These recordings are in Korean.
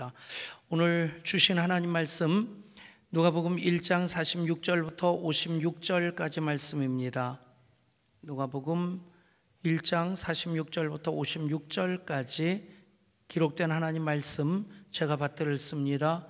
드립니다. 오늘 주신 하나님 말씀 누가복음 1장 46절부터 56절까지 말씀입니다. 누가복음 1장 46절부터 56절까지 기록된 하나님 말씀 제가 받들었습니다.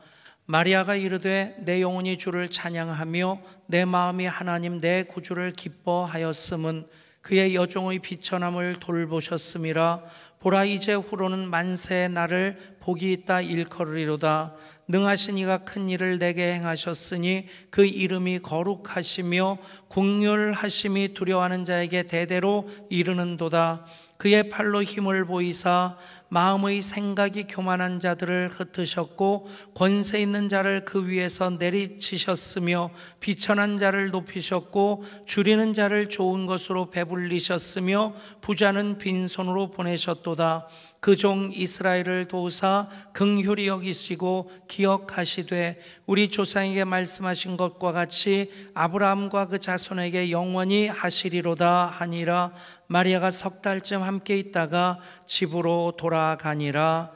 마리아가 이르되 내 영혼이 주를 찬양하며 내 마음이 하나님 내 구주를 기뻐하였음은 그의 여종의 비천함을 돌보셨음이라. 보라 이제 후로는 만세의 날을 복이 있다 일컬으리로다. 능하신 이가 큰 일을 내게 행하셨으니 그 이름이 거룩하시며 긍휼하심이 두려워하는 자에게 대대로 이르는도다. 그의 팔로 힘을 보이사 마음의 생각이 교만한 자들을 흩으셨고 권세 있는 자를 그 위에서 내리치셨으며 비천한 자를 높이셨고 줄이는 자를 좋은 것으로 배불리셨으며 부자는 빈손으로 보내셨도다. 그 종 이스라엘을 도우사 긍휼히 여기시고 기억하시되 우리 조상에게 말씀하신 것과 같이 아브라함과 그 자손에게 영원히 하시리로다 하니라. 마리아가 석 달쯤 함께 있다가 집으로 돌아가니라.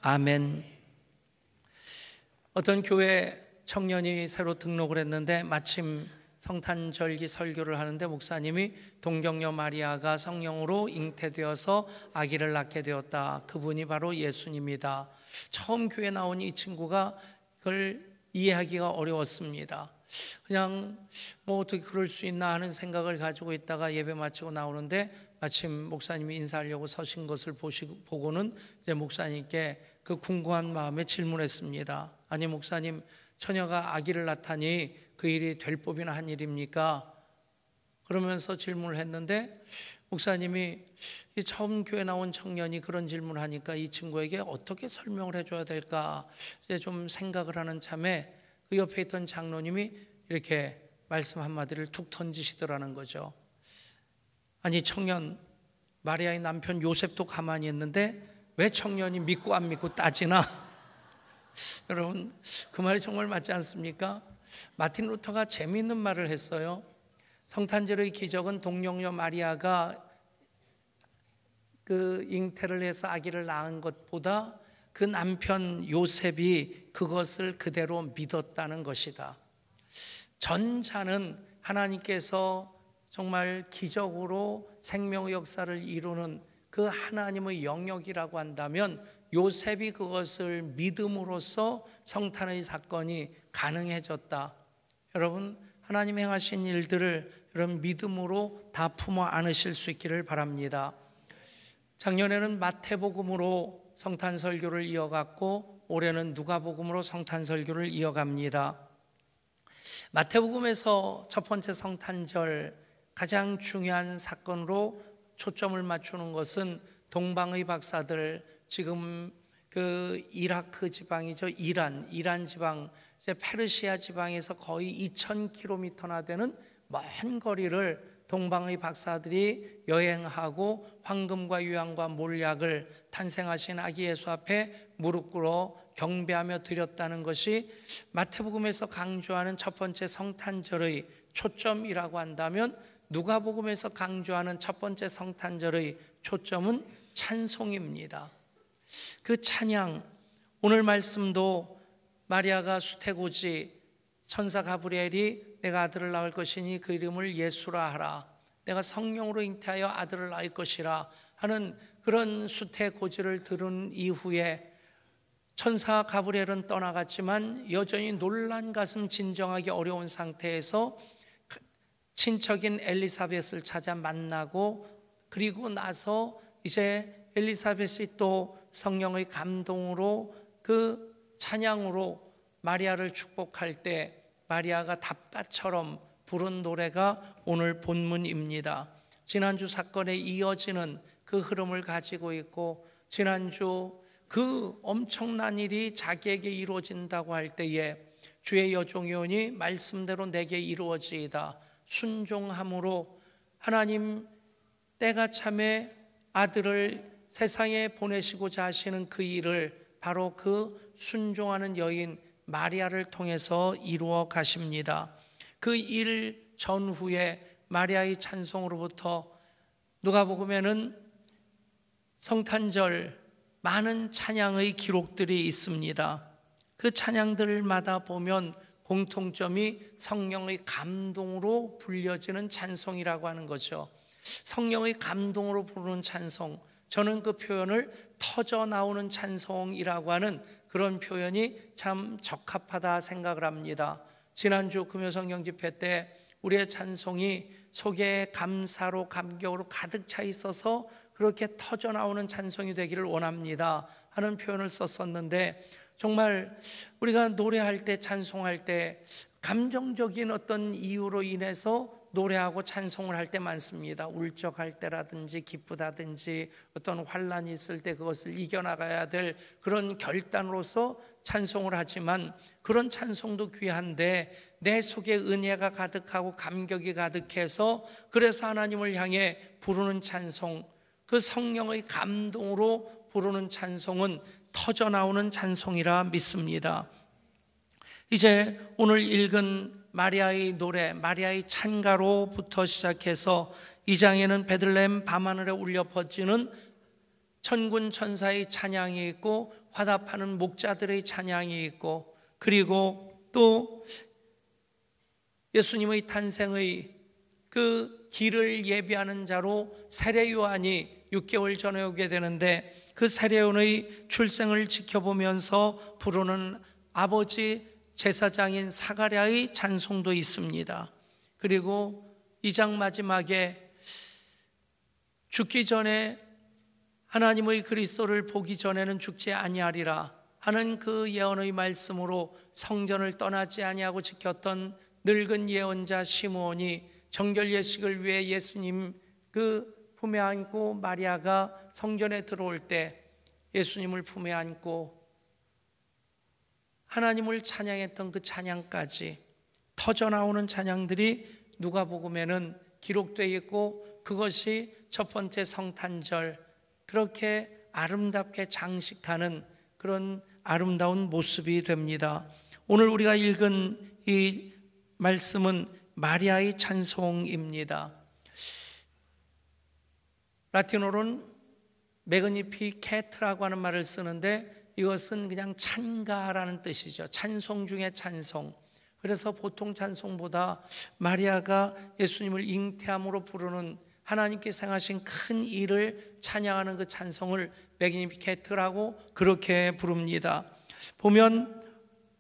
아멘. 어떤 교회 청년이 새로 등록을 했는데 마침 성탄절기 설교를 하는데 목사님이 동정녀 마리아가 성령으로 잉태되어서 아기를 낳게 되었다. 그분이 바로 예수님이다. 처음 교회 나온 이 친구가 그걸 이해하기가 어려웠습니다. 그냥 뭐 어떻게 그럴 수 있나 하는 생각을 가지고 있다가 예배 마치고 나오는데 마침 목사님이 인사하려고 서신 것을 보고는 이제 목사님께 그 궁금한 마음에 질문했습니다. 아니 목사님, 처녀가 아기를 낳다니 그 일이 될 법이나 한 일입니까? 그러면서 질문을 했는데 목사님이 이 처음 교회 나온 청년이 그런 질문을 하니까 이 친구에게 어떻게 설명을 해줘야 될까 이제 좀 생각을 하는 참에 그 옆에 있던 장로님이 이렇게 말씀 한마디를 툭 던지시더라는 거죠. 아니 청년, 마리아의 남편 요셉도 가만히 있는데 왜 청년이 믿고 안 믿고 따지나? 여러분 그 말이 정말 맞지 않습니까? 마틴 루터가 재미있는 말을 했어요. 성탄절의 기적은 동정녀 마리아가 그 잉태를 해서 아기를 낳은 것보다 그 남편 요셉이 그것을 그대로 믿었다는 것이다. 전자는 하나님께서 정말 기적으로 생명의 역사를 이루는 그 하나님의 영역이라고 한다면 요셉이 그것을 믿음으로써 성탄의 사건이 가능해졌다. 여러분 하나님 행하신 일들을 여러분 믿음으로 다 품어 안으실 수 있기를 바랍니다. 작년에는 마태복음으로 성탄 설교를 이어갔고 올해는 누가복음으로 성탄 설교를 이어갑니다. 마태복음에서 첫 번째 성탄절 가장 중요한 사건으로 초점을 맞추는 것은 동방의 박사들, 지금 그 이라크 지방이죠. 이란 지방, 이제 페르시아 지방에서 거의 2000km나 되는 먼 거리를 동방의 박사들이 여행하고 황금과 유황과 몰약을 탄생하신 아기 예수 앞에 무릎 꿇어 경배하며 드렸다는 것이 마태복음에서 강조하는 첫 번째 성탄절의 초점이라고 한다면 누가복음에서 강조하는 첫 번째 성탄절의 초점은 찬송입니다. 그 찬양, 오늘 말씀도 마리아가 수태고지 천사 가브리엘이 내가 아들을 낳을 것이니 그 이름을 예수라 하라, 내가 성령으로 잉태하여 아들을 낳을 것이라 하는 그런 수태고지를 들은 이후에 천사 가브리엘은 떠나갔지만 여전히 놀란 가슴 진정하기 어려운 상태에서 친척인 엘리사벳을 찾아 만나고 그리고 나서 이제 엘리사벳이 또 성령의 감동으로 그 찬양으로 마리아를 축복할 때 마리아가 답가처럼 부른 노래가 오늘 본문입니다. 지난주 사건에 이어지는 그 흐름을 가지고 있고 지난주 그 엄청난 일이 자기에게 이루어진다고 할 때에 주의 여종이 오니 말씀대로 내게 이루어지이다. 순종함으로 하나님 때가 참에 아들을 세상에 보내시고자 하시는 그 일을 바로 그 순종하는 여인 마리아를 통해서 이루어 가십니다. 그 일 전후에 마리아의 찬송으로부터 누가복음에는 성탄절 많은 찬양의 기록들이 있습니다. 그 찬양들마다 보면 공통점이 성령의 감동으로 불려지는 찬송이라고 하는 거죠. 성령의 감동으로 부르는 찬송, 저는 그 표현을 터져 나오는 찬송이라고 하는 그런 표현이 참 적합하다 생각을 합니다. 지난주 금요성령 집회 때 우리의 찬송이 속에 감사로 감격으로 가득 차 있어서 그렇게 터져 나오는 찬송이 되기를 원합니다 하는 표현을 썼었는데, 정말 우리가 노래할 때, 찬송할 때 감정적인 어떤 이유로 인해서 노래하고 찬송을 할 때 많습니다. 울적할 때라든지 기쁘다든지 어떤 환란이 있을 때 그것을 이겨나가야 될 그런 결단으로서 찬송을 하지만, 그런 찬송도 귀한데 내 속에 은혜가 가득하고 감격이 가득해서 그래서 하나님을 향해 부르는 찬송, 그 성령의 감동으로 부르는 찬송은 터져 나오는 찬송이라 믿습니다. 이제 오늘 읽은 마리아의 노래, 마리아의 찬가로부터 시작해서 2장에는 베들레헴 밤하늘에 울려 퍼지는 천군 천사의 찬양이 있고 화답하는 목자들의 찬양이 있고, 그리고 또 예수님의 탄생의 그 길을 예비하는 자로 세례 요한이 6개월 전에 오게 되는데, 그 세례 요한의 출생을 지켜보면서 부르는 아버지 제사장인 사가랴의 찬송도 있습니다. 그리고 2장 마지막에 죽기 전에 하나님의 그리스도를 보기 전에는 죽지 아니하리라 하는 그 예언의 말씀으로 성전을 떠나지 아니하고 지켰던 늙은 예언자 시므온이 정결 예식을 위해 예수님 그 품에 안고 마리아가 성전에 들어올 때 예수님을 품에 안고 하나님을 찬양했던 그 찬양까지 터져 나오는 찬양들이 누가복음에는 기록되어 있고, 그것이 첫 번째 성탄절 그렇게 아름답게 장식하는 그런 아름다운 모습이 됩니다. 오늘 우리가 읽은 이 말씀은 마리아의 찬송입니다. 라틴어로는 매그니피케트라고 하는 말을 쓰는데, 이것은 그냥 찬가라는 뜻이죠. 찬송 중에 찬송. 그래서 보통 찬송보다 마리아가 예수님을 잉태함으로 부르는 하나님께서 행하신 큰 일을 찬양하는 그 찬송을 매그니피케트라고 그렇게 부릅니다. 보면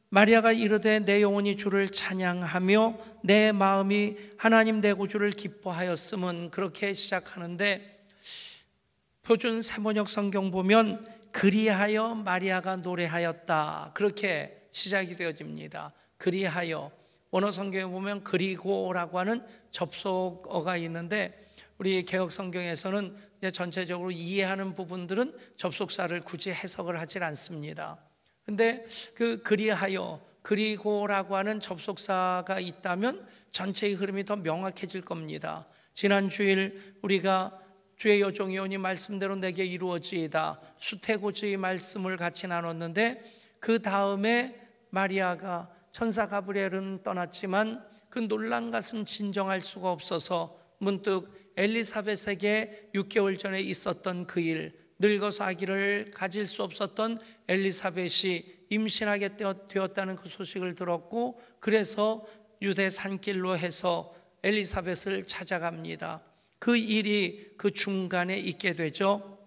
마리아가 이르되 내 영혼이 주를 찬양하며 내 마음이 하나님 내 구주를 기뻐하였음은, 그렇게 시작하는데, 표준 세번역 성경 보면 그리하여 마리아가 노래하였다 그렇게 시작이 되어집니다. 그리하여. 원어 성경에 보면 그리고라고 하는 접속어가 있는데, 우리 개역 성경에서는 전체적으로 이해하는 부분들은 접속사를 굳이 해석을 하질 않습니다. 근데 그 그리하여, 그리고라고 하는 접속사가 있다면 전체의 흐름이 더 명확해질 겁니다. 지난 주일 우리가 주의 여종이오니 말씀대로 내게 이루어지이다 수태고지의 말씀을 같이 나눴는데, 그 다음에 마리아가 천사 가브리엘은 떠났지만 그 놀란 것은 진정할 수가 없어서 문득 엘리사벳에게 6개월 전에 있었던 그 일, 늙어서 아기를 가질 수 없었던 엘리사벳이 임신하게 되었다는 그 소식을 들었고, 그래서 유대 산길로 해서 엘리사벳을 찾아갑니다. 그 일이 그 중간에 있게 되죠.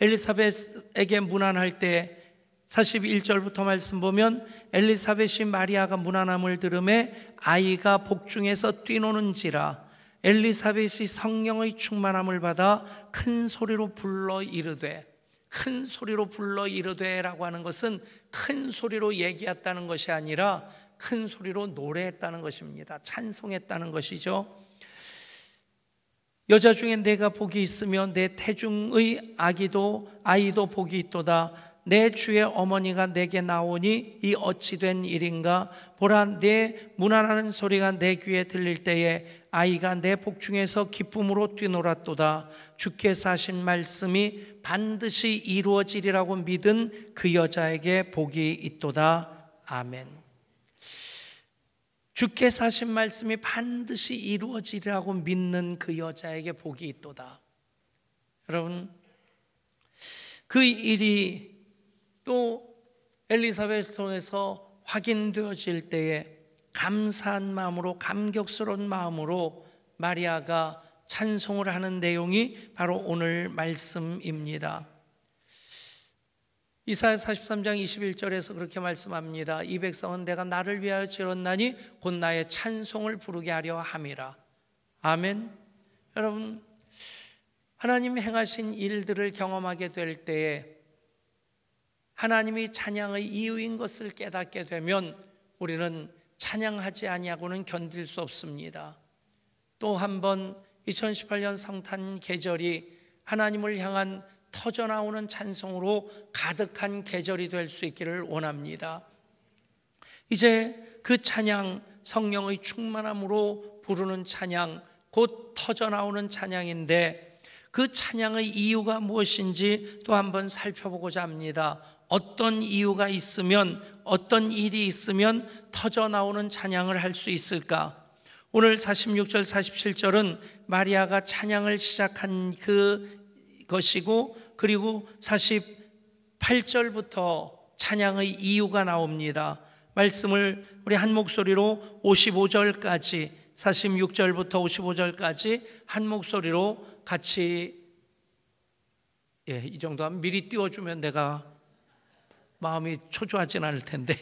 엘리사벳에게 문안할 때 41절부터 말씀 보면, 엘리사벳이 마리아가 문안함을 들음에 아이가 복중에서 뛰노는지라 엘리사벳이 성령의 충만함을 받아 큰 소리로 불러 이르되, 큰 소리로 불러 이르되라고 하는 것은 큰 소리로 얘기했다는 것이 아니라 큰 소리로 노래했다는 것입니다. 찬송했다는 것이죠. 여자 중에 내가 복이 있으며 내 태중의 아이도 복이 있도다. 내 주의 어머니가 내게 나오니 이 어찌 된 일인가. 보라, 내 문안하는 소리가 내 귀에 들릴 때에 아이가 내 복중에서 기쁨으로 뛰놀았도다. 주께서 하신 말씀이 반드시 이루어지리라고 믿은 그 여자에게 복이 있도다. 아멘. 주께서 하신 말씀이 반드시 이루어지리라고 믿는 그 여자에게 복이 있도다. 여러분, 그 일이 또 엘리사벳을 통해서 확인되어질 때에 감사한 마음으로, 감격스러운 마음으로 마리아가 찬송을 하는 내용이 바로 오늘 말씀입니다. 이사야 43장 21절에서 그렇게 말씀합니다. 이 백성은 내가 나를 위하여 지었나니 곧 나의 찬송을 부르게 하려 함이라. 아멘. 여러분, 하나님이 행하신 일들을 경험하게 될 때에 하나님이 찬양의 이유인 것을 깨닫게 되면 우리는 찬양하지 아니하고는 견딜 수 없습니다. 또 한 번 2018년 성탄 계절이 하나님을 향한 터져나오는 찬송으로 가득한 계절이 될 수 있기를 원합니다. 이제 그 찬양, 성령의 충만함으로 부르는 찬양, 곧 터져나오는 찬양인데 그 찬양의 이유가 무엇인지 또 한번 살펴보고자 합니다. 어떤 이유가 있으면, 어떤 일이 있으면 터져나오는 찬양을 할 수 있을까? 오늘 46절, 47절은 마리아가 찬양을 시작한 그것이고, 그리고 48절부터 찬양의 이유가 나옵니다. 말씀을 우리 한 목소리로 55절까지, 46절부터 55절까지 한 목소리로 같이, 이 정도 하면 미리 띄워주면 내가 마음이 초조하진 않을 텐데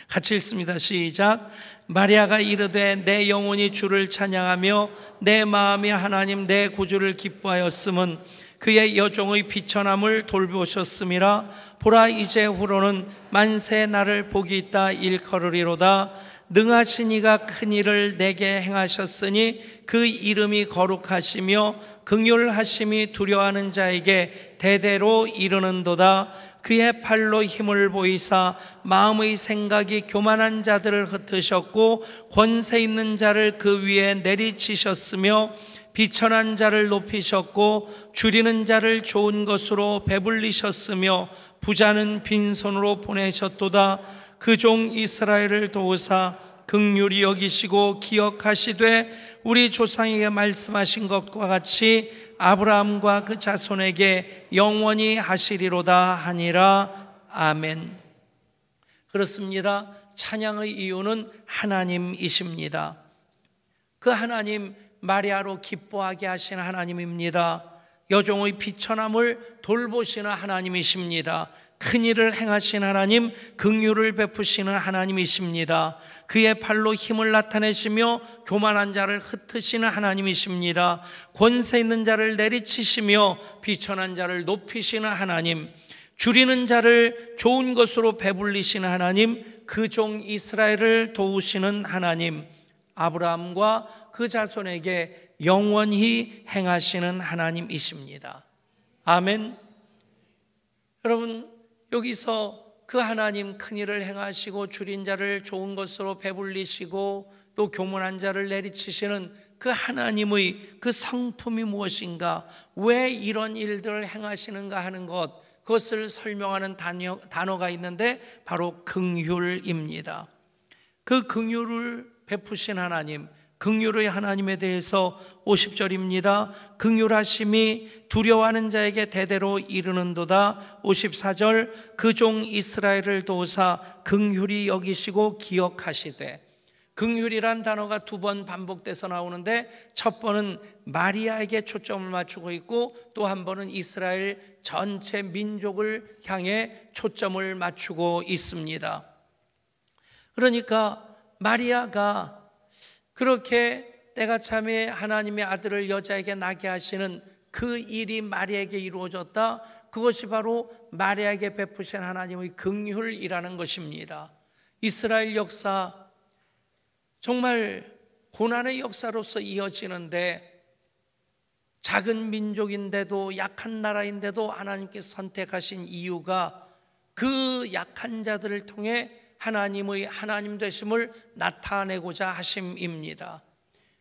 같이 읽습니다. 시작. 마리아가 이르되 내 영혼이 주를 찬양하며 내 마음이 하나님 내 구주를 기뻐하였음은 그의 여종의 비천함을 돌보셨음이라. 보라 이제 후로는 만세 나를 복이 있다 일컬으리로다. 능하신 이가 큰 일을 내게 행하셨으니 그 이름이 거룩하시며 긍휼하심이 두려워하는 자에게 대대로 이르는도다. 그의 팔로 힘을 보이사 마음의 생각이 교만한 자들을 흩으셨고 권세 있는 자를 그 위에 내리치셨으며 비천한 자를 높이셨고 줄이는 자를 좋은 것으로 배불리셨으며 부자는 빈손으로 보내셨도다. 그 종 이스라엘을 도우사 긍휼히 여기시고 기억하시되 우리 조상에게 말씀하신 것과 같이 아브라함과 그 자손에게 영원히 하시리로다 하니라. 아멘. 그렇습니다. 찬양의 이유는 하나님이십니다. 그 하나님, 마리아로 기뻐하게 하시는 하나님입니다. 여종의 비천함을 돌보시는 하나님이십니다. 큰 일을 행하신 하나님, 긍휼을 베푸시는 하나님이십니다. 그의 팔로 힘을 나타내시며 교만한 자를 흩으시는 하나님이십니다. 권세 있는 자를 내리치시며 비천한 자를 높이시는 하나님, 줄이는 자를 좋은 것으로 배불리시는 하나님, 그 종 이스라엘을 도우시는 하나님, 아브라함과 그 자손에게 영원히 행하시는 하나님이십니다. 아멘. 여러분, 여기서 그 하나님 큰 일을 행하시고 줄인 자를 좋은 것으로 배불리시고 또 교만한 자를 내리치시는 그 하나님의 그 성품이 무엇인가, 왜 이런 일들을 행하시는가 하는 것, 그것을 설명하는 단어가 있는데 바로 긍휼입니다. 그 긍휼을 베푸신 하나님, 긍휼의 하나님에 대해서 50절입니다. 긍휼하심이 두려워하는 자에게 대대로 이르는도다. 54절 그 종 이스라엘을 도우사 긍휼히 여기시고 기억하시되. 긍휼이란 단어가 두 번 반복돼서 나오는데 첫 번은 마리아에게 초점을 맞추고 있고 또 한 번은 이스라엘 전체 민족을 향해 초점을 맞추고 있습니다. 그러니까 마리아가 그렇게 때가 참에 하나님의 아들을 여자에게 낳게 하시는 그 일이 마리아에게 이루어졌다. 그것이 바로 마리아에게 베푸신 하나님의 긍휼이라는 것입니다. 이스라엘 역사, 정말 고난의 역사로서 이어지는데 작은 민족인데도 약한 나라인데도 하나님께 선택하신 이유가 그 약한 자들을 통해 하나님의 하나님 되심을 나타내고자 하심입니다.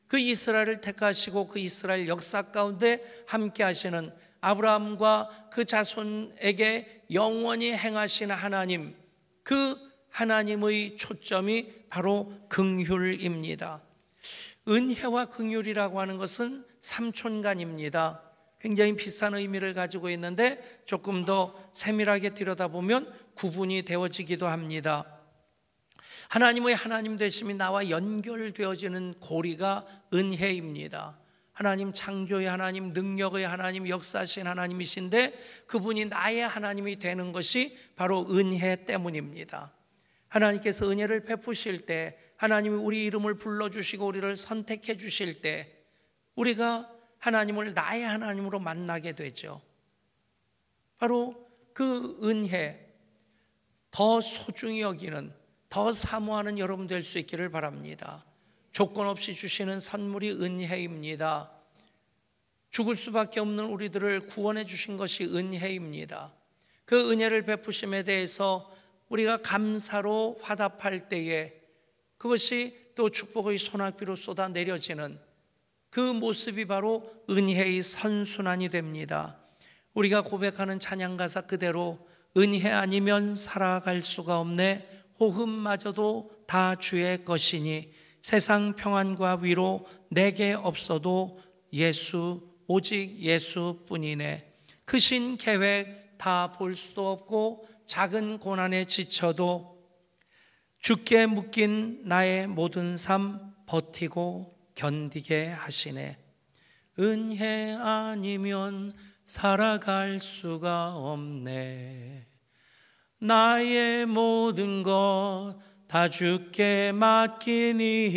그 이스라엘을 택하시고 그 이스라엘 역사 가운데 함께 하시는 아브라함과 그 자손에게 영원히 행하시는 하나님, 그 하나님의 초점이 바로 긍휼입니다. 은혜와 긍휼이라고 하는 것은 삼촌간입니다. 굉장히 비싼 의미를 가지고 있는데 조금 더 세밀하게 들여다보면 구분이 되어지기도 합니다. 하나님의 하나님 되심이 나와 연결되어지는 고리가 은혜입니다. 하나님 창조의 하나님, 능력의 하나님, 역사하신 하나님이신데 그분이 나의 하나님이 되는 것이 바로 은혜 때문입니다. 하나님께서 은혜를 베푸실 때, 하나님이 우리 이름을 불러주시고 우리를 선택해 주실 때 우리가 하나님을 나의 하나님으로 만나게 되죠. 바로 그 은혜, 더 소중히 여기는, 더 사모하는 여러분 될 수 있기를 바랍니다. 조건 없이 주시는 선물이 은혜입니다. 죽을 수밖에 없는 우리들을 구원해 주신 것이 은혜입니다. 그 은혜를 베푸심에 대해서 우리가 감사로 화답할 때에 그것이 또 축복의 소낙비로 쏟아 내려지는 그 모습이 바로 은혜의 선순환이 됩니다. 우리가 고백하는 찬양가사 그대로 은혜 아니면 살아갈 수가 없네, 호흡마저도 다 주의 것이니 세상 평안과 위로 내게 없어도 예수, 오직 예수뿐이네. 크신 계획 다 볼 수도 없고 작은 고난에 지쳐도 주께 묶인 나의 모든 삶 버티고 견디게 하시네. 은혜 아니면 살아갈 수가 없네. 나의 모든 것 다 주께 맡기니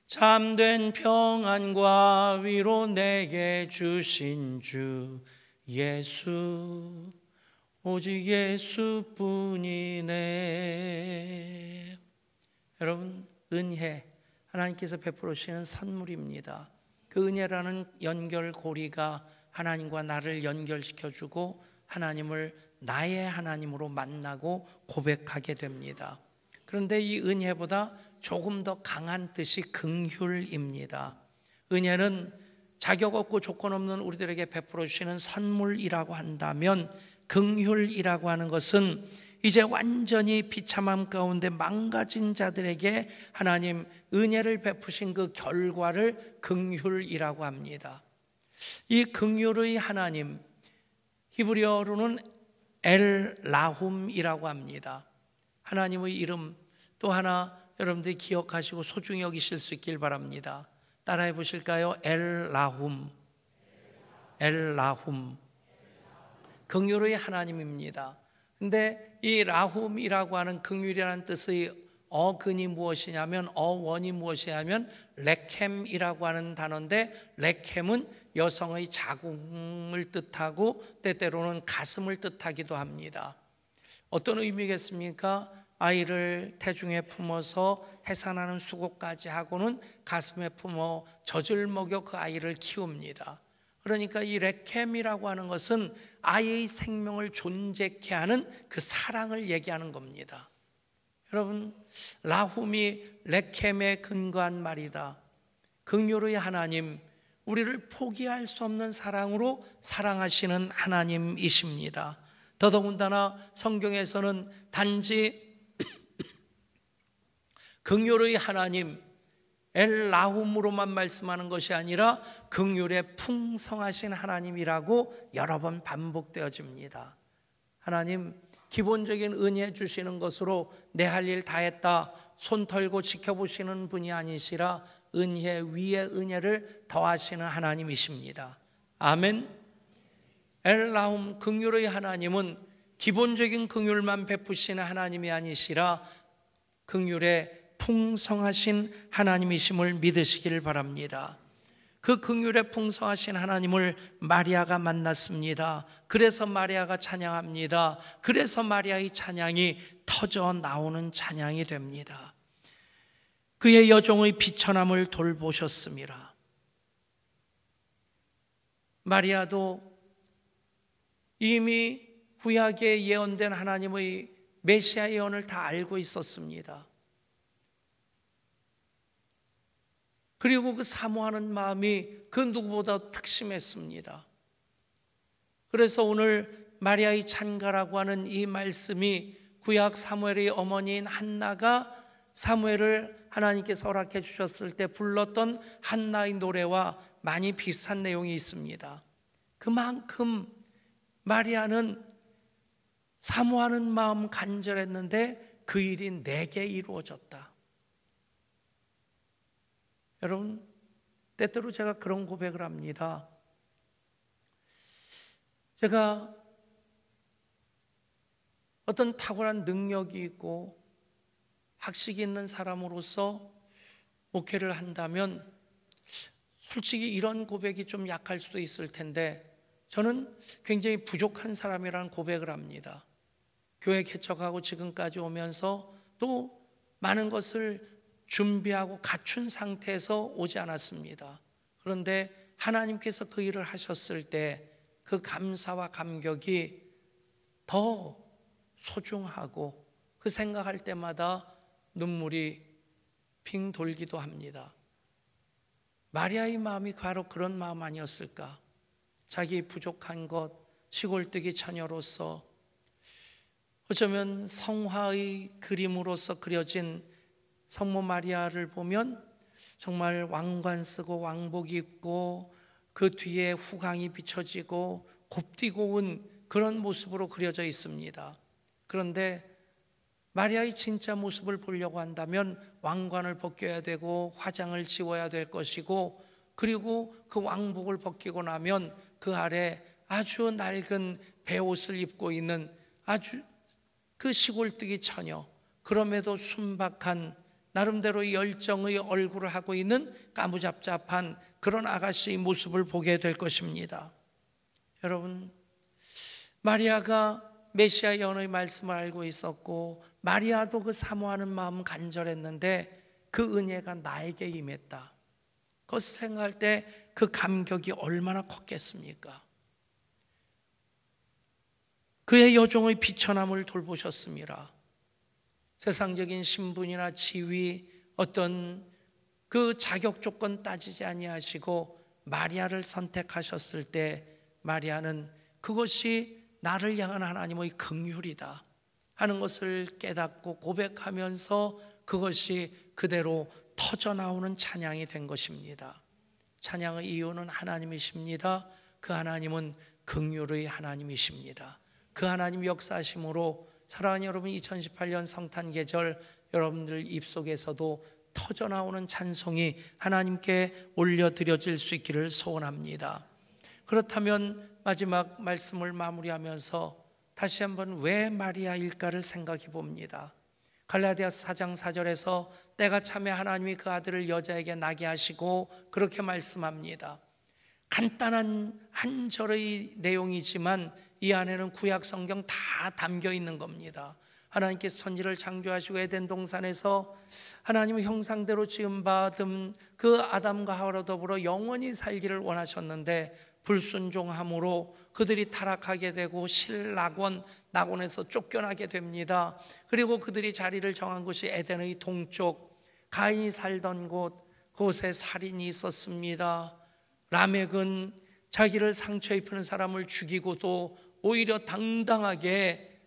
참된 평안과 위로 내게 주신 주 예수, 오직 예수뿐이네. 여러분, 은혜, 하나님께서 베풀어 주시는 선물입니다. 그 은혜라는 연결고리가 하나님과 나를 연결시켜주고 하나님을 나의 하나님으로 만나고 고백하게 됩니다. 그런데 이 은혜보다 조금 더 강한 뜻이 긍휼입니다. 은혜는 자격 없고 조건 없는 우리들에게 베풀어 주시는 선물이라고 한다면, 긍휼이라고 하는 것은 이제 완전히 비참함 가운데 망가진 자들에게 하나님 은혜를 베푸신 그 결과를 긍휼이라고 합니다. 이 긍휼의 하나님, 히브리어로는 엘라훔이라고 합니다. 하나님의 이름 또 하나 여러분들이 기억하시고 소중히 여기실 수 있길 바랍니다. 따라해 보실까요? 엘라훔. 엘라훔. 긍휼의 하나님입니다. 근데 이 라훔이라고 하는 긍휼이라는 뜻의 어근이 무엇이냐면, 어원이 무엇이냐면 레켐이라고 하는 단어인데, 레켐은 여성의 자궁을 뜻하고 때때로는 가슴을 뜻하기도 합니다. 어떤 의미겠습니까? 아이를 태중에 품어서 해산하는 수고까지 하고는 가슴에 품어 젖을 먹여 그 아이를 키웁니다. 그러니까 이 레켐이라고 하는 것은 아이의 생명을 존재케 하는 그 사랑을 얘기하는 겁니다. 여러분, 라훔이 레켐에 근거한 말이다. 긍휼의 하나님, 우리를 포기할 수 없는 사랑으로 사랑하시는 하나님이십니다. 더더군다나 성경에서는 단지 긍휼의 하나님, 엘라훔으로만 말씀하는 것이 아니라 긍휼에 풍성하신 하나님이라고 여러 번 반복되어집니다. 하나님, 기본적인 은혜 주시는 것으로 내 할 일 다 했다, 손 털고 지켜보시는 분이 아니시라 은혜 위에 은혜를 더하시는 하나님이십니다. 아멘. 엘라훔, 긍휼의 하나님은 기본적인 긍휼만 베푸시는 하나님이 아니시라 긍휼에 풍성하신 하나님이심을 믿으시기를 바랍니다. 그 긍휼에 풍성하신 하나님을 마리아가 만났습니다. 그래서 마리아가 찬양합니다. 그래서 마리아의 찬양이 터져 나오는 찬양이 됩니다. 그의 여종의 비천함을 돌보셨습니다. 마리아도 이미 구약에 예언된 하나님의 메시아 예언을 다 알고 있었습니다. 그리고 그 사모하는 마음이 그 누구보다 특심했습니다. 그래서 오늘 마리아의 찬가라고 하는 이 말씀이 구약 사무엘의 어머니인 한나가 사무엘을 하나님께서 허락해 주셨을 때 불렀던 한나의 노래와 많이 비슷한 내용이 있습니다. 그만큼 마리아는 사모하는 마음 간절했는데 그 일이 내게 이루어졌다. 여러분, 때때로 제가 그런 고백을 합니다. 제가 어떤 탁월한 능력이 있고 학식이 있는 사람으로서 목회를 한다면 솔직히 이런 고백이 좀 약할 수도 있을 텐데 저는 굉장히 부족한 사람이라는 고백을 합니다. 교회 개척하고 지금까지 오면서 또 많은 것을 준비하고 갖춘 상태에서 오지 않았습니다. 그런데 하나님께서 그 일을 하셨을 때 그 감사와 감격이 더 소중하고 그 생각할 때마다 눈물이 빙 돌기도 합니다. 마리아의 마음이 바로 그런 마음 아니었을까? 자기 부족한 것, 시골뜨기 처녀로서 어쩌면 성화의 그림으로서 그려진 성모 마리아를 보면 정말 왕관 쓰고 왕복 입고 그 뒤에 후광이 비춰지고 곱디고 온 그런 모습으로 그려져 있습니다. 그런데 마리아의 진짜 모습을 보려고 한다면 왕관을 벗겨야 되고 화장을 지워야 될 것이고, 그리고 그 왕복을 벗기고 나면 그 아래 아주 낡은 베옷을 입고 있는 아주 그 시골뜨기 처녀, 그럼에도 순박한 나름대로 열정의 얼굴을 하고 있는 까무잡잡한 그런 아가씨의 모습을 보게 될 것입니다. 여러분, 마리아가 메시아 예언의 말씀을 알고 있었고 마리아도 그 사모하는 마음 간절했는데 그 은혜가 나에게 임했다. 그것을 생각할 때 그 감격이 얼마나 컸겠습니까? 그의 여종의 비천함을 돌보셨습니다. 세상적인 신분이나 지위, 어떤 그 자격 조건 따지지 아니하시고 마리아를 선택하셨을 때 마리아는 그것이 나를 향한 하나님의 긍휼이다 하는 것을 깨닫고 고백하면서 그것이 그대로 터져나오는 찬양이 된 것입니다. 찬양의 이유는 하나님이십니다. 그 하나님은 긍휼의 하나님이십니다. 그 하나님 역사하심으로 사랑하는 여러분, 2018년 성탄 계절 여러분들 입속에서도 터져나오는 찬송이 하나님께 올려드려질 수 있기를 소원합니다. 그렇다면 마지막 말씀을 마무리하면서 다시 한번 왜 마리아일까를 생각해 봅니다. 갈라디아서 4장 4절에서 때가 차면 하나님이 그 아들을 여자에게 나게 하시고 그렇게 말씀합니다. 간단한 한 절의 내용이지만 이 안에는 구약 성경 다 담겨 있는 겁니다. 하나님께서 천지를 창조하시고 에덴 동산에서 하나님의 형상대로 지음받은 그 아담과 하와로 더불어 영원히 살기를 원하셨는데 불순종함으로 그들이 타락하게 되고 실낙원, 낙원에서 쫓겨나게 됩니다. 그리고 그들이 자리를 정한 곳이 에덴의 동쪽, 가인이 살던 곳, 그곳에 살인이 있었습니다. 라멕은 자기를 상처 입히는 사람을 죽이고도 오히려 당당하게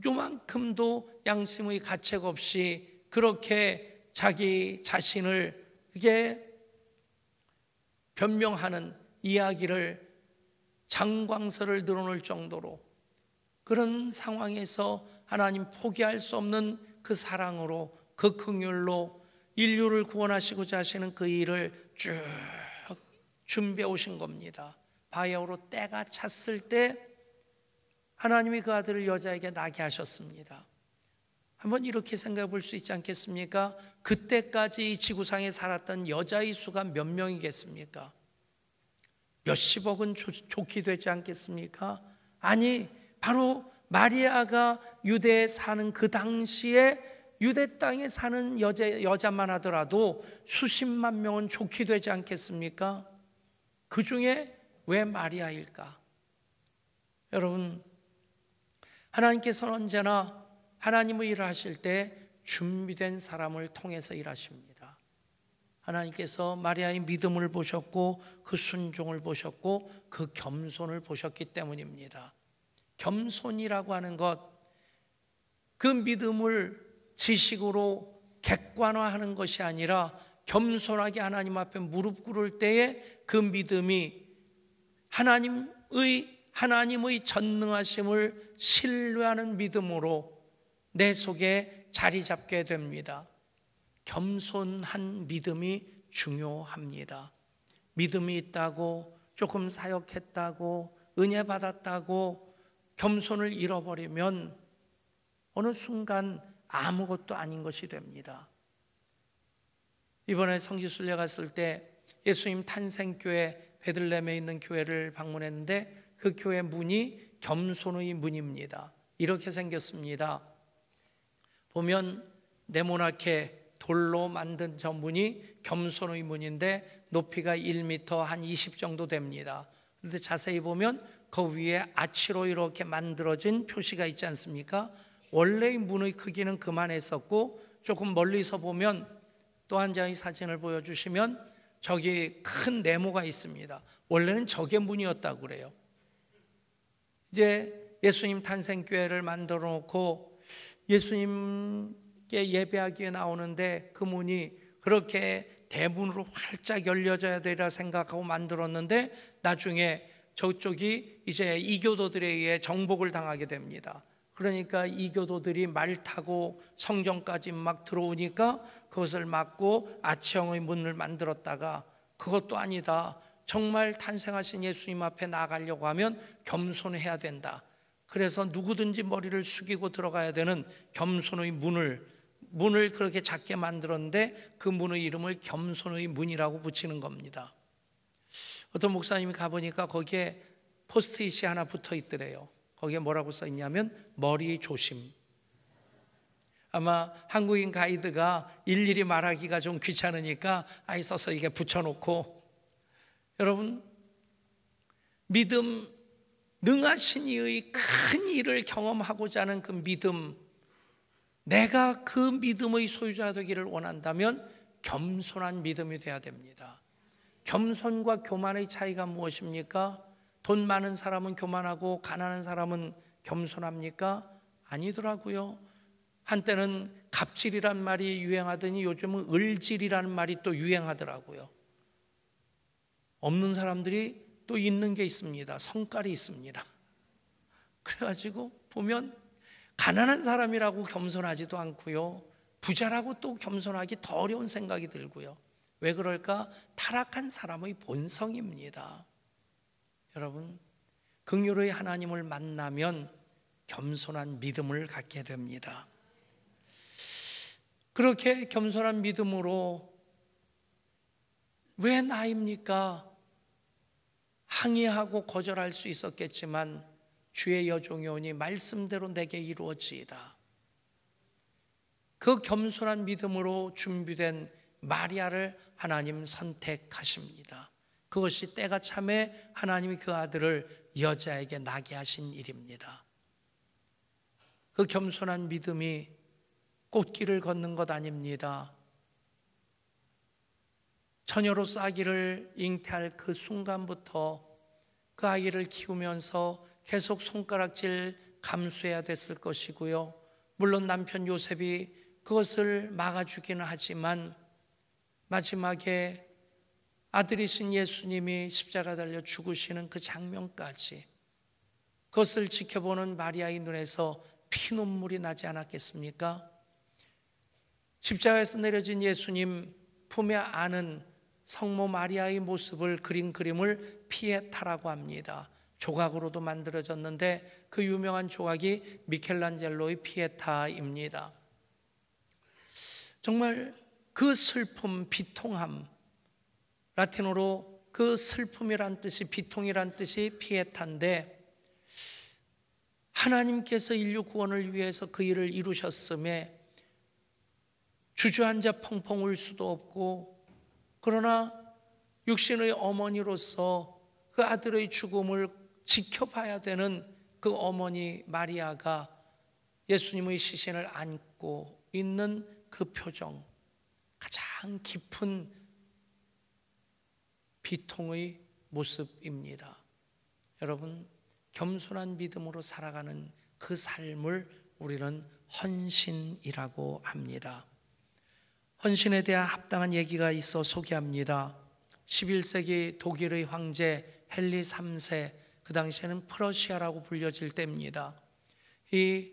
요만큼도 양심의 가책 없이 그렇게 자기 자신을 이게 변명하는 이야기를 장광설을 늘어놓을 정도로 그런 상황에서 하나님 포기할 수 없는 그 사랑으로 그 긍휼로 인류를 구원하시고자 하시는 그 일을 쭉 준비해 오신 겁니다. 바야흐로 때가 찼을 때 하나님이 그 아들을 여자에게 나게 하셨습니다. 한번 이렇게 생각해 볼 수 있지 않겠습니까? 그때까지 이 지구상에 살았던 여자의 수가 몇 명이겠습니까? 몇십억은 좋게 되지 않겠습니까? 아니, 바로 마리아가 유대에 사는 그 당시에 유대 땅에 사는 여자만 하더라도 수십만 명은 좋게 되지 않겠습니까? 그 중에 왜 마리아일까? 여러분, 하나님께서는 언제나 하나님의 일을 하실 때 준비된 사람을 통해서 일하십니다. 하나님께서 마리아의 믿음을 보셨고 그 순종을 보셨고 그 겸손을 보셨기 때문입니다. 겸손이라고 하는 것, 그 믿음을 지식으로 객관화하는 것이 아니라 겸손하게 하나님 앞에 무릎 꿇을 때에 그 믿음이 하나님의 전능하심을 신뢰하는 믿음으로 내 속에 자리 잡게 됩니다. 겸손한 믿음이 중요합니다. 믿음이 있다고, 조금 사역했다고, 은혜 받았다고 겸손을 잃어버리면 어느 순간 아무것도 아닌 것이 됩니다. 이번에 성지순례 갔을 때 예수님 탄생교회 베들레헴에 있는 교회를 방문했는데 그 교회 문이 겸손의 문입니다. 이렇게 생겼습니다. 보면 네모나게 돌로 만든 저 문이 겸손의 문인데 높이가 1m 한 20 정도 됩니다. 그런데 자세히 보면 그 위에 아치로 이렇게 만들어진 표시가 있지 않습니까? 원래의 문의 크기는 그만했었고, 조금 멀리서 보면 또 한 장의 사진을 보여주시면 저기 큰 네모가 있습니다. 원래는 저게 문이었다고 그래요. 이제 예수님 탄생교회를 만들어 놓고 예수님께 예배하기 위해 나오는데 그 문이 그렇게 대문으로 활짝 열려져야 되리라 생각하고 만들었는데 나중에 저쪽이 이제 이교도들에 의해 정복을 당하게 됩니다. 그러니까 이교도들이 말 타고 성전까지 막 들어오니까 그것을 막고 아치형의 문을 만들었다가 그것도 아니다, 정말 탄생하신 예수님 앞에 나가려고 하면 겸손해야 된다. 그래서 누구든지 머리를 숙이고 들어가야 되는 겸손의 문을 그렇게 작게 만들었는데 그 문의 이름을 겸손의 문이라고 붙이는 겁니다. 어떤 목사님이 가보니까 거기에 포스트잇이 하나 붙어 있더래요. 거기에 뭐라고 써 있냐면 머리 조심. 아마 한국인 가이드가 일일이 말하기가 좀 귀찮으니까 아예 써서 이게 붙여놓고, 여러분, 믿음, 능하신 이의 큰 일을 경험하고자 하는 그 믿음, 내가 그 믿음의 소유자 되기를 원한다면 겸손한 믿음이 되어야 됩니다. 겸손과 교만의 차이가 무엇입니까? 돈 많은 사람은 교만하고 가난한 사람은 겸손합니까? 아니더라고요. 한때는 갑질이란 말이 유행하더니 요즘은 을질이라는 말이 또 유행하더라고요. 없는 사람들이 또 있는 게 있습니다. 성깔이 있습니다. 그래가지고 보면 가난한 사람이라고 겸손하지도 않고요, 부자라고 또 겸손하기 더 어려운 생각이 들고요. 왜 그럴까? 타락한 사람의 본성입니다. 여러분, 긍휼의 하나님을 만나면 겸손한 믿음을 갖게 됩니다. 그렇게 겸손한 믿음으로 왜 나입니까? 항의하고 거절할 수 있었겠지만 주의 여종이 오니 말씀대로 내게 이루어지이다. 그 겸손한 믿음으로 준비된 마리아를 하나님 선택하십니다. 그것이 때가 참에 하나님이 그 아들을 여자에게 낳게 하신 일입니다. 그 겸손한 믿음이 꽃길을 걷는 것 아닙니다. 처녀로서 아기를 잉태할 그 순간부터 그 아기를 키우면서 계속 손가락질 감수해야 됐을 것이고요, 물론 남편 요셉이 그것을 막아주기는 하지만 마지막에 아들이신 예수님이 십자가 달려 죽으시는 그 장면까지 그것을 지켜보는 마리아의 눈에서 피눈물이 나지 않았겠습니까? 십자가에서 내려진 예수님 품에 안은 성모 마리아의 모습을 그린 그림을 피에타라고 합니다. 조각으로도 만들어졌는데 그 유명한 조각이 미켈란젤로의 피에타입니다. 정말 그 슬픔, 비통함, 라틴어로 그 슬픔이란 뜻이, 비통이란 뜻이 피에타인데, 하나님께서 인류 구원을 위해서 그 일을 이루셨음에 주저앉아 펑펑 울 수도 없고, 그러나 육신의 어머니로서 그 아들의 죽음을 지켜봐야 되는 그 어머니 마리아가 예수님의 시신을 안고 있는 그 표정, 가장 깊은 비통의 모습입니다. 여러분, 겸손한 믿음으로 살아가는 그 삶을 우리는 헌신이라고 합니다. 헌신에 대한 합당한 얘기가 있어 소개합니다. 11세기 독일의 황제 헨리 3세, 그 당시에는 프러시아라고 불려질 때입니다. 이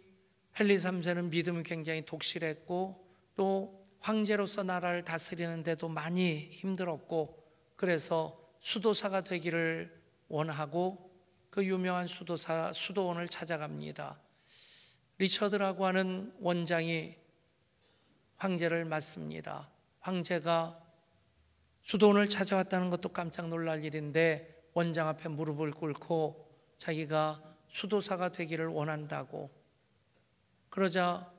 헨리 3세는 믿음이 굉장히 독실했고 또 황제로서 나라를 다스리는데도 많이 힘들었고, 그래서 수도사가 되기를 원하고 그 유명한 수도원을 찾아갑니다. 리처드라고 하는 원장이 황제를 맞습니다. 황제가 수도원을 찾아왔다는 것도 깜짝 놀랄 일인데 원장 앞에 무릎을 꿇고 자기가 수도사가 되기를 원한다고. 그러자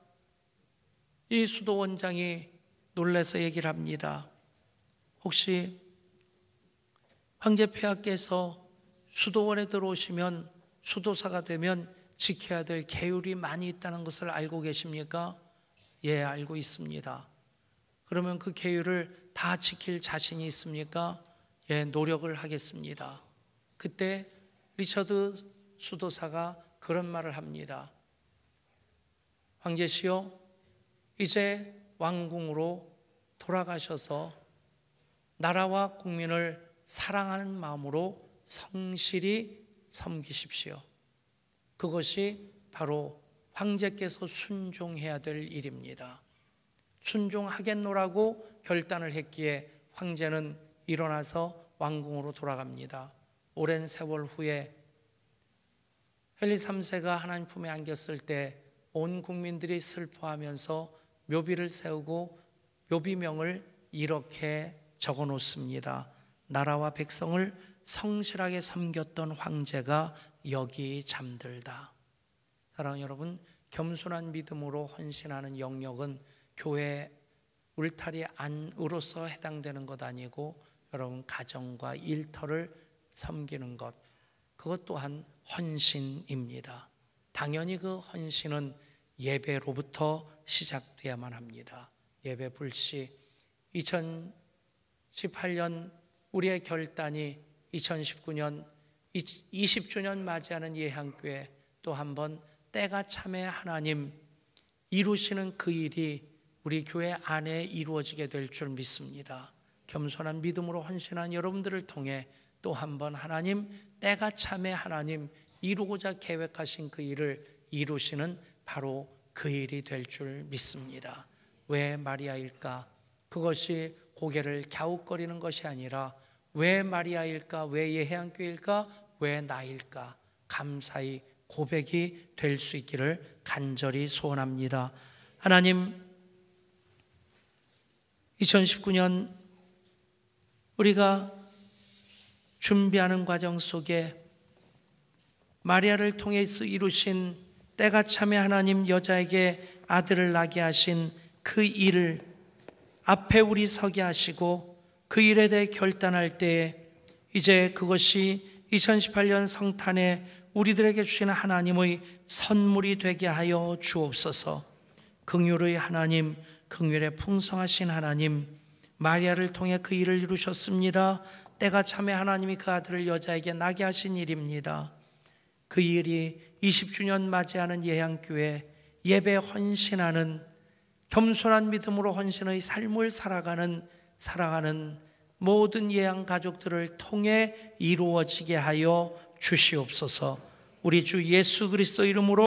이 수도원장이 놀라서 얘기를 합니다. 혹시 황제 폐하께서 수도원에 들어오시면, 수도사가 되면 지켜야 될 계율이 많이 있다는 것을 알고 계십니까? 예, 알고 있습니다. 그러면 그 계율을 다 지킬 자신이 있습니까? 예, 노력을 하겠습니다. 그때 리처드 수도사가 그런 말을 합니다. 황제시여, 이제 왕궁으로 돌아가셔서 나라와 국민을 사랑하는 마음으로 성실히 섬기십시오. 그것이 바로 황제께서 순종해야 될 일입니다. 순종하겠노라고 결단을 했기에 황제는 일어나서 왕궁으로 돌아갑니다. 오랜 세월 후에 헨리 3세가 하나님 품에 안겼을 때 온 국민들이 슬퍼하면서 묘비를 세우고 묘비명을 이렇게 적어 놓습니다. 나라와 백성을 성실하게 섬겼던 황제가 여기 잠들다. 사랑하는 여러분, 겸손한 믿음으로 헌신하는 영역은 교회 울타리 안으로서 해당되는 것 아니고 여러분 가정과 일터를 섬기는 것, 그것 또한 헌신입니다. 당연히 그 헌신은 예배로부터 시작돼야만 합니다. 예배 불시 2018년 우리의 결단이 2019년 20주년 맞이하는 예향교회 또 한번 때가 참에 하나님 이루시는 그 일이 우리 교회 안에 이루어지게 될 줄 믿습니다. 겸손한 믿음으로 헌신한 여러분들을 통해 또 한번 하나님 때가 참에 하나님 이루고자 계획하신 그 일을 이루시는 바로 그 일이 될 줄 믿습니다. 왜 마리아일까? 그것이 고개를 갸웃거리는 것이 아니라 왜 마리아일까? 왜 예향교회일까? 왜 나일까? 감사히 고백이 될 수 있기를 간절히 소원합니다. 하나님, 2019년 우리가 준비하는 과정 속에 마리아를 통해서 이루신 때가 참에 하나님 여자에게 아들을 낳게 하신 그 일을 앞에 우리 서게 하시고 그 일에 대해 결단할 때에 이제 그것이 2018년 성탄에 우리들에게 주시는 하나님의 선물이 되게 하여 주옵소서. 긍휼의 하나님, 긍휼의 풍성하신 하나님, 마리아를 통해 그 일을 이루셨습니다. 때가 참에 하나님이 그 아들을 여자에게 낳게 하신 일입니다. 그 일이 20주년 맞이하는 예향교회 예배 헌신하는 겸손한 믿음으로 헌신의 삶을 살아가는 모든 예향 가족들을 통해 이루어지게 하여 주시옵소서. 우리 주 예수 그리스도 이름으로